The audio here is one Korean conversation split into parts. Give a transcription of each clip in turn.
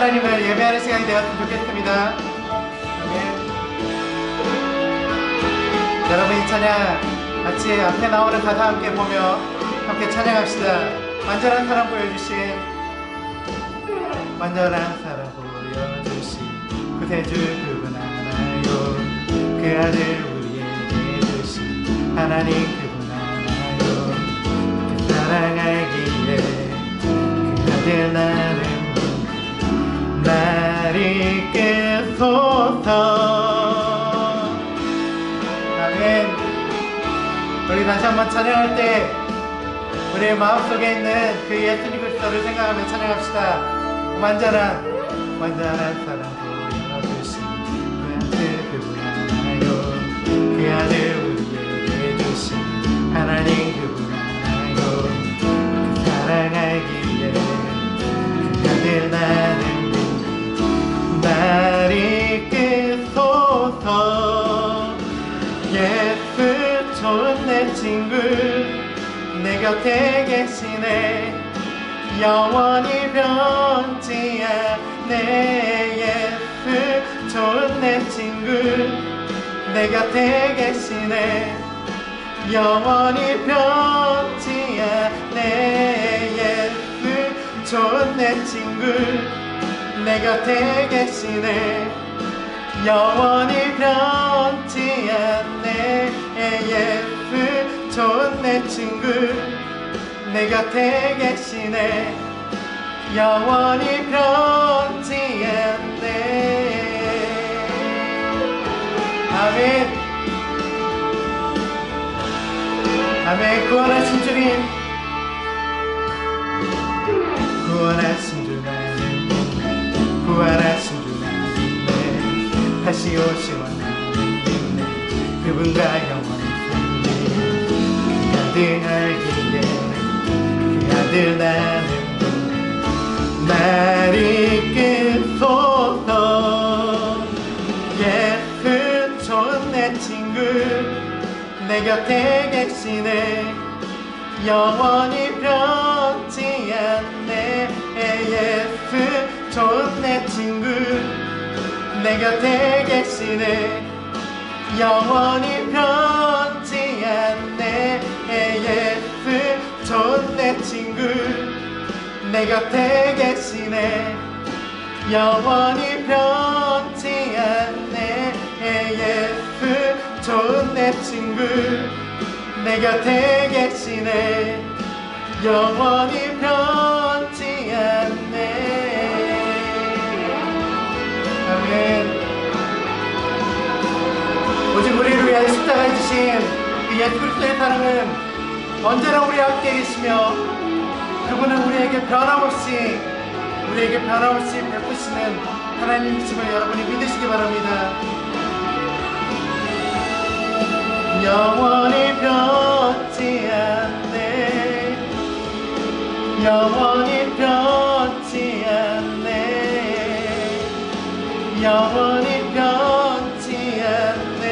하나님을 예배하는 시간이 되었으면 좋겠습니다. 아멘. 여러분, 이 찬양 같이 앞에 나오는 가사 함께 보며 함께 찬양합시다. 완전한 사랑 보여주신, 완전한 사랑 보여주신 구세주 그분 하나요. 그 아들 우리에게 주신 하나님 그분 하나요. 그 사랑 알기에 그 아들 나를 날 이끄소서. 아멘. 우리 다시 한번 찬양할 때 우리의 마음속에 있는 그 예수님 그리스도를 생각하며 찬양합시다. 완전한 사랑 보여주신 그 아들 그분 하나요. 그 아들 우리에게 주신 하나님 그분 하나요. 그 사랑 알기에 그 아들 나를 날 이끄소서. 예수 좋은 내 친구 내 곁에 계시네. 영원히 변치 않네. 예수 좋은 내 친구 내 곁에 계시네. 영원히 변치 않네. 예수 좋은 내 친구 내 곁에 계시네. 영원히 변치 않네. 예수 좋은 내 친구 내 곁에 계시네. 영원히 변치 않네. 아멘. 아멘. 구원하신 주님, 구원하신 주 나는 믿네. 구원하신 주 나는 믿네. 다시 오시와 나는 믿네. 그분과 영원히 살리. 그 아들 알기에 그 아들 나는 믿네. 날 이끄소서. 예수 좋은 내 친구 내 곁에 계시네. 영원히 변치 않네. 예수 좋은 내 친구 내 곁에 계시네. 영원히 변치 않네. 예수 좋은 내 친구 내 곁에 계시네. 영원히 변치 않네. 예수 좋은 내 친구 내 곁에 계시네. 영원히 변치 않네. 아멘. 오직 우리를 위하여 십자가에 지신 그 예수 그리스도의 사랑은 언제나 우리와 함께 계시며 그분은 우리에게 변함없이 베푸시는 하나님이심을 여러분이 믿으시기 바랍니다. 영원히 변치 않네. 영원히 변치 않네. 영원히 변치 않네.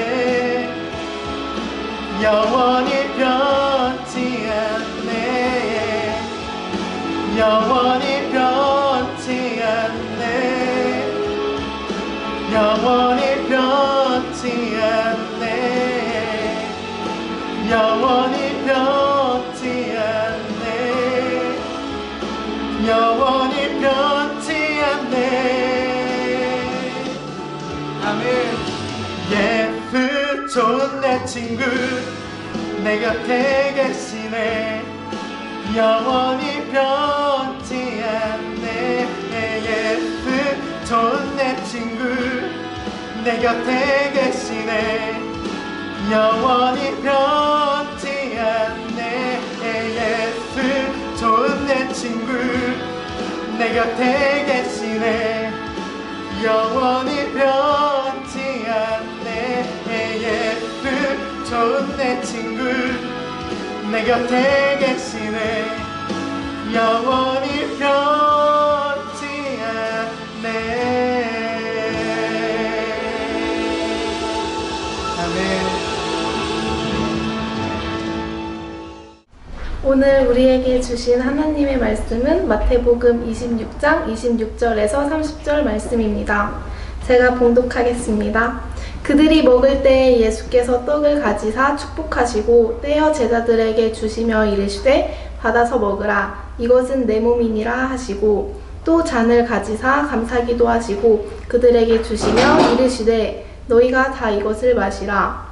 영원히 변치 않네. 영원히 변치 않네. 영원히 변치 않네. 영원히 변치 않네. 영원히 변치 않네. 아멘. 예수 좋은 내 친구 내 곁에 계시네. 영원히 변치 않네. 예수 좋은 내 친구 내 곁에 계시네. 영원히 변치 않네. 예수 좋은 내 친구 내 곁에 계시네. 영원히 변치 않네. 예수 좋은 내 친구 내 곁에 계시네. 영원히 변치 않네. 아멘. 오늘 우리에게 주신 하나님의 말씀은 마태복음 26장 26절에서 30절 말씀입니다. 제가 봉독하겠습니다. 그들이 먹을 때에 예수께서 떡을 가지사 축복하시고 떼어 제자들에게 주시며 이르시되 받아서 먹으라. 이것은 내 몸이니라 하시고 또 잔을 가지사 감사기도 하시고 그들에게 주시며 이르시되 너희가 다 이것을 마시라.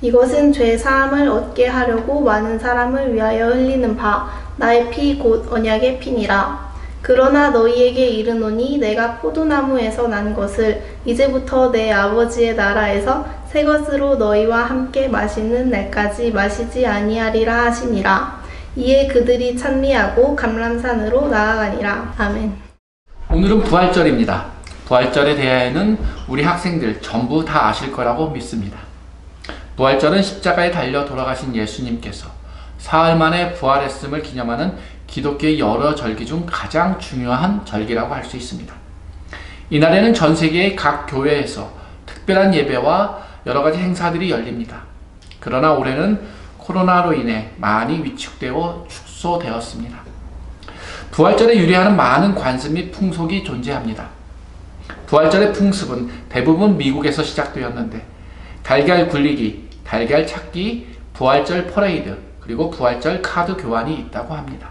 이것은 죄 사함을 얻게 하려고 많은 사람을 위하여 흘리는 바 나의 피 곧 언약의 피니라. 그러나 너희에게 이르노니 내가 포도나무에서 난 것을 이제부터 내 아버지의 나라에서 새 것으로 너희와 함께 마시는 날까지 마시지 아니하리라 하시니라. 이에 그들이 찬미하고 감람산으로 나아가니라. 아멘. 오늘은 부활절입니다. 부활절에 대해는 우리 학생들 전부 다 아실 거라고 믿습니다. 부활절은 십자가에 달려 돌아가신 예수님께서 사흘 만에 부활했음을 기념하는 기독교의 여러 절기 중 가장 중요한 절기라고 할 수 있습니다. 이날에는 전 세계의 각 교회에서 특별한 예배와 여러 가지 행사들이 열립니다. 그러나 올해는 코로나로 인해 많이 위축되어 축소되었습니다. 부활절에 유래하는 많은 관습 및 풍속이 존재합니다. 부활절의 풍습은 대부분 미국에서 시작되었는데 달걀 굴리기, 달걀 찾기, 부활절 퍼레이드, 그리고 부활절 카드 교환이 있다고 합니다.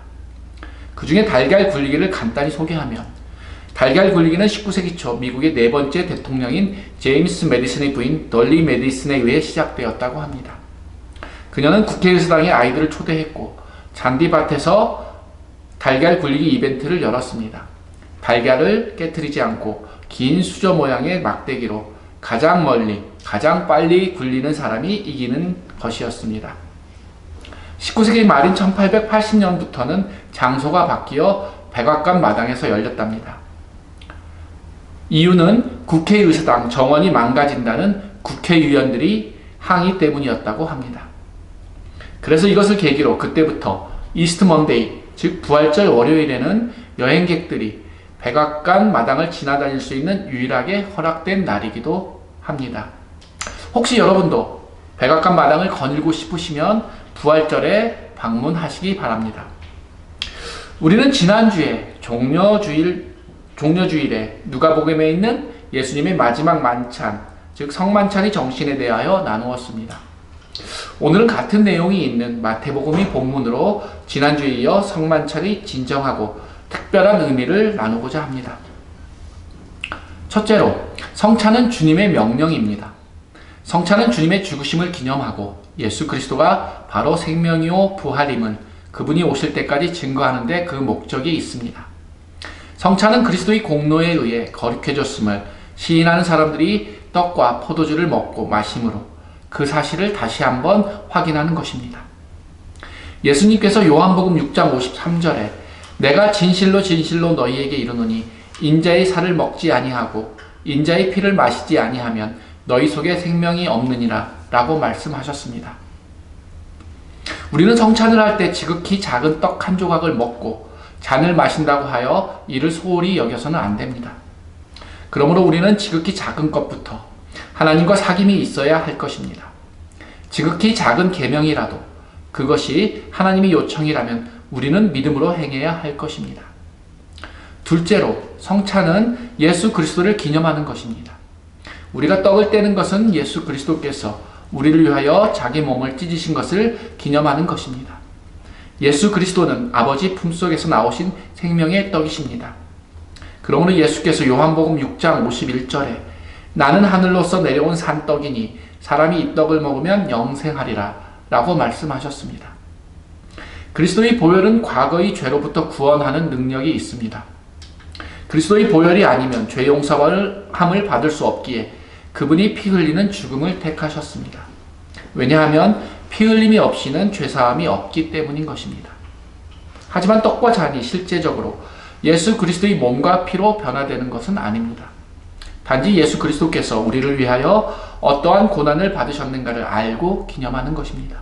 그 중에 달걀 굴리기를 간단히 소개하면 달걀 굴리기는 19세기 초 미국의 네 번째 대통령인 제임스 메디슨의 부인 덜리 메디슨에 의해 시작되었다고 합니다. 그녀는 국회의사당에 아이들을 초대했고 잔디밭에서 달걀 굴리기 이벤트를 열었습니다. 달걀을 깨트리지 않고 긴 수저 모양의 막대기로 가장 멀리, 가장 빨리 굴리는 사람이 이기는 것이었습니다. 19세기 말인 1880년부터는 장소가 바뀌어 백악관 마당에서 열렸답니다. 이유는 국회의사당 정원이 망가진다는 국회의원들이 항의 때문이었다고 합니다. 그래서 이것을 계기로 그때부터 이스트 먼데이, 즉 부활절 월요일에는 여행객들이 백악관 마당을 지나다닐 수 있는 유일하게 허락된 날이기도 합니다. 혹시 여러분도 백악관 마당을 거닐고 싶으시면 부활절에 방문하시기 바랍니다. 우리는 지난주에 종려주일에 누가복음에 있는 예수님의 마지막 만찬, 즉 성만찬의 정신에 대하여 나누었습니다. 오늘은 같은 내용이 있는 마태복음이 본문으로 지난주에 이어 성만찬의 진정하고 특별한 의미를 나누고자 합니다. 첫째로, 성찬은 주님의 명령입니다. 성찬은 주님의 죽으심을 기념하고 예수 그리스도가 바로 생명이요 부활임을 그분이 오실 때까지 증거하는 데 그 목적이 있습니다. 성찬은 그리스도의 공로에 의해 거룩해졌음을 시인하는 사람들이 떡과 포도주를 먹고 마심으로 그 사실을 다시 한번 확인하는 것입니다. 예수님께서 요한복음 6장 53절에 내가 진실로 진실로 너희에게 이르노니 인자의 살을 먹지 아니하고 인자의 피를 마시지 아니하면 너희 속에 생명이 없느니라 라고 말씀하셨습니다. 우리는 성찬을 할 때 지극히 작은 떡 한 조각을 먹고 잔을 마신다고 하여 이를 소홀히 여겨서는 안 됩니다. 그러므로 우리는 지극히 작은 것부터 하나님과 사귐이 있어야 할 것입니다. 지극히 작은 계명이라도 그것이 하나님의 요청이라면 우리는 믿음으로 행해야 할 것입니다. 둘째로, 성찬은 예수 그리스도를 기념하는 것입니다. 우리가 떡을 떼는 것은 예수 그리스도께서 우리를 위하여 자기 몸을 찢으신 것을 기념하는 것입니다. 예수 그리스도는 아버지 품속에서 나오신 생명의 떡이십니다. 그러므로 예수께서 요한복음 6장 51절에 나는 하늘로서 내려온 산떡이니 사람이 이 떡을 먹으면 영생하리라 라고 말씀하셨습니다. 그리스도의 보혈은 과거의 죄로부터 구원하는 능력이 있습니다. 그리스도의 보혈이 아니면 죄 용서함을 받을 수 없기에 그분이 피 흘리는 죽음을 택하셨습니다. 왜냐하면 피 흘림이 없이는 죄사함이 없기 때문인 것입니다. 하지만 떡과 잔이 실제적으로 예수 그리스도의 몸과 피로 변화되는 것은 아닙니다. 단지 예수 그리스도께서 우리를 위하여 어떠한 고난을 받으셨는가를 알고 기념하는 것입니다.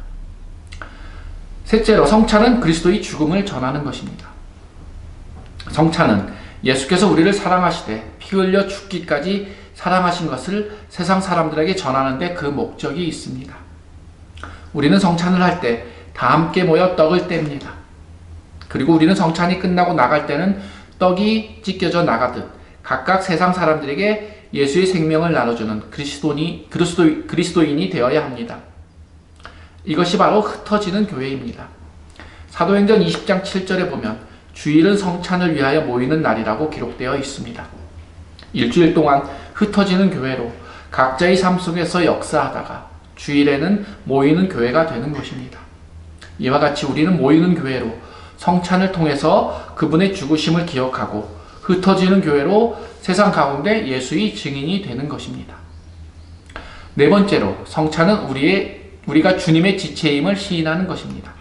셋째로, 성찬은 그리스도의 죽음을 전하는 것입니다. 성찬은 예수께서 우리를 사랑하시되 피 흘려 죽기까지 사랑하신 것을 세상 사람들에게 전하는 데 그 목적이 있습니다. 우리는 성찬을 할 때 다 함께 모여 떡을 뗍니다. 그리고 우리는 성찬이 끝나고 나갈 때는 떡이 찢겨져 나가듯 각각 세상 사람들에게 예수의 생명을 나눠주는 그리스도인이 되어야 합니다. 이것이 바로 흩어지는 교회입니다. 사도행전 20장 7절에 보면 주일은 성찬을 위하여 모이는 날이라고 기록되어 있습니다. 일주일 동안 흩어지는 교회로 각자의 삶 속에서 역사하다가 주일에는 모이는 교회가 되는 것입니다. 이와 같이 우리는 모이는 교회로 성찬을 통해서 그분의 죽으심을 기억하고 흩어지는 교회로 세상 가운데 예수의 증인이 되는 것입니다. 네 번째로 성찬은 우리가 주님의 지체임을 시인하는 것입니다.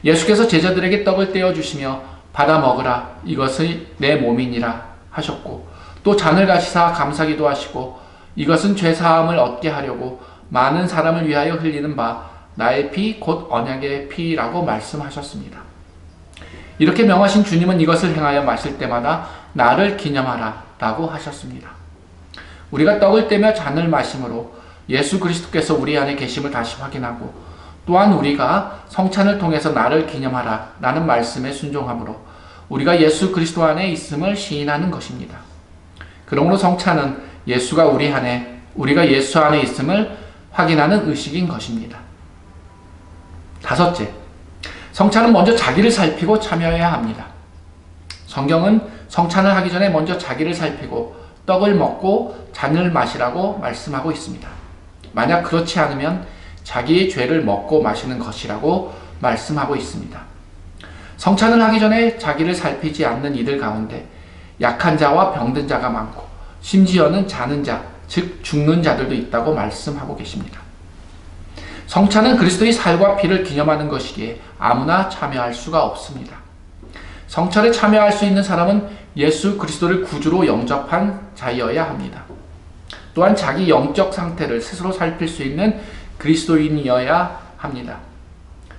예수께서 제자들에게 떡을 떼어주시며 받아 먹으라 이것은 내 몸이니라 하셨고 또 잔을 가시사 감사기도 하시고 이것은 죄사함을 얻게 하려고 많은 사람을 위하여 흘리는 바 나의 피 곧 언약의 피라고 말씀하셨습니다. 이렇게 명하신 주님은 이것을 행하여 마실 때마다 나를 기념하라 라고 하셨습니다. 우리가 떡을 떼며 잔을 마심으로 예수 그리스도께서 우리 안에 계심을 다시 확인하고 또한 우리가 성찬을 통해서 나를 기념하라 라는 말씀에 순종함으로 우리가 예수 그리스도 안에 있음을 시인하는 것입니다. 그러므로 성찬은 우리가 예수 안에 있음을 확인하는 의식인 것입니다. 다섯째, 성찬은 먼저 자기를 살피고 참여해야 합니다. 성경은 성찬을 하기 전에 먼저 자기를 살피고 떡을 먹고 잔을 마시라고 말씀하고 있습니다. 만약 그렇지 않으면 자기의 죄를 먹고 마시는 것이라고 말씀하고 있습니다. 성찬을 하기 전에 자기를 살피지 않는 이들 가운데 약한 자와 병든 자가 많고 심지어는 자는 자, 즉 죽는 자들도 있다고 말씀하고 계십니다. 성찬은 그리스도의 살과 피를 기념하는 것이기에 아무나 참여할 수가 없습니다. 성찬에 참여할 수 있는 사람은 예수 그리스도를 구주로 영접한 자여야 합니다. 또한 자기 영적 상태를 스스로 살필 수 있는 그리스도인이어야 합니다.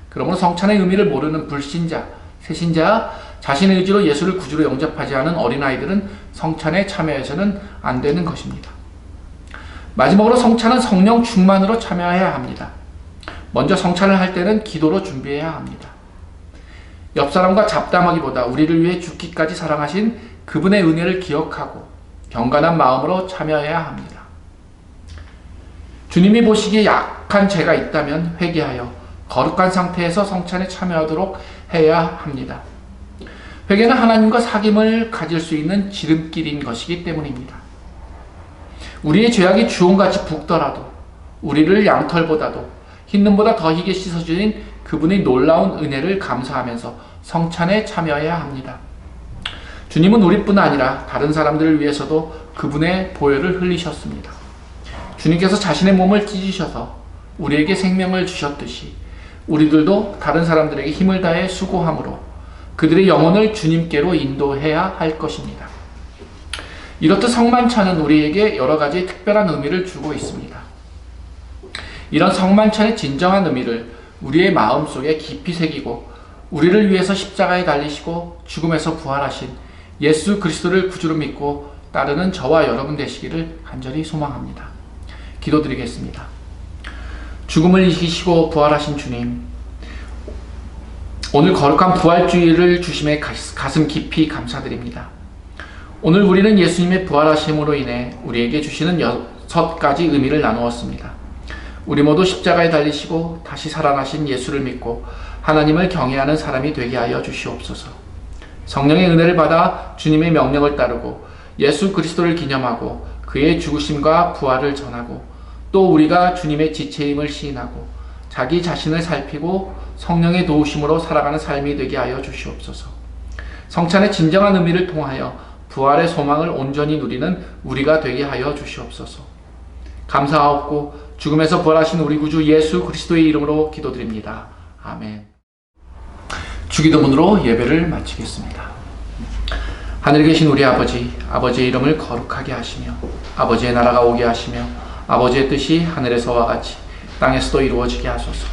그러므로 성찬의 의미를 모르는 불신자, 새신자, 자신의 의지로 예수를 구주로 영접하지 않은 어린아이들은 성찬에 참여해서는 안 되는 것입니다. 마지막으로 성찬은 성령 충만으로 참여해야 합니다. 먼저 성찬을 할 때는 기도로 준비해야 합니다. 옆 사람과 잡담하기보다 우리를 위해 죽기까지 사랑하신 그분의 은혜를 기억하고 경건한 마음으로 참여해야 합니다. 주님이 보시기에 약한 죄가 있다면 회개하여 거룩한 상태에서 성찬에 참여하도록 해야 합니다. 회개는 하나님과 사귐을 가질 수 있는 지름길인 것이기 때문입니다. 우리의 죄악이 주홍같이 붓더라도 우리를 양털보다도 흰눈보다 더 희게 씻어주신 그분의 놀라운 은혜를 감사하면서 성찬에 참여해야 합니다. 주님은 우리뿐 아니라 다른 사람들을 위해서도 그분의 보혈을 흘리셨습니다. 주님께서 자신의 몸을 찢으셔서 우리에게 생명을 주셨듯이 우리들도 다른 사람들에게 힘을 다해 수고함으로 그들의 영혼을 주님께로 인도해야 할 것입니다. 이렇듯 성만찬은 우리에게 여러 가지 특별한 의미를 주고 있습니다. 이런 성만찬의 진정한 의미를 우리의 마음속에 깊이 새기고 우리를 위해서 십자가에 달리시고 죽음에서 부활하신 예수 그리스도를 구주로 믿고 따르는 저와 여러분 되시기를 간절히 소망합니다. 기도드리겠습니다. 죽음을 이기시고 부활하신 주님, 오늘 거룩한 부활주의를 주심에 가슴 깊이 감사드립니다. 오늘 우리는 예수님의 부활하심으로 인해 우리에게 주시는 6가지 의미를 나누었습니다. 우리 모두 십자가에 달리시고 다시 살아나신 예수를 믿고 하나님을 경외하는 사람이 되게 하여 주시옵소서. 성령의 은혜를 받아 주님의 명령을 따르고 예수 그리스도를 기념하고 그의 죽으심과 부활을 전하고 또 우리가 주님의 지체임을 시인하고 자기 자신을 살피고 성령의 도우심으로 살아가는 삶이 되게 하여 주시옵소서. 성찬의 진정한 의미를 통하여 부활의 소망을 온전히 누리는 우리가 되게 하여 주시옵소서. 감사하옵고 죽음에서 부활하신 우리 구주 예수 그리스도의 이름으로 기도드립니다. 아멘. 주기도문으로 예배를 마치겠습니다. 하늘에 계신 우리 아버지, 아버지의 이름을 거룩하게 하시며 아버지의 나라가 오게 하시며 아버지의 뜻이 하늘에서와 같이 땅에서도 이루어지게 하소서.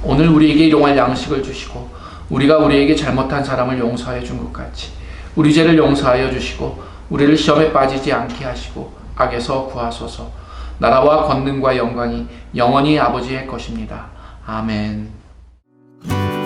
오늘 우리에게 일용할 양식을 주시고 우리가 우리에게 잘못한 사람을 용서하여 준 것 같이 우리 죄를 용서하여 주시고 우리를 시험에 빠지지 않게 하시고 악에서 구하소서. 나라와 권능과 영광이 영원히 아버지의 것입니다. 아멘. 아멘.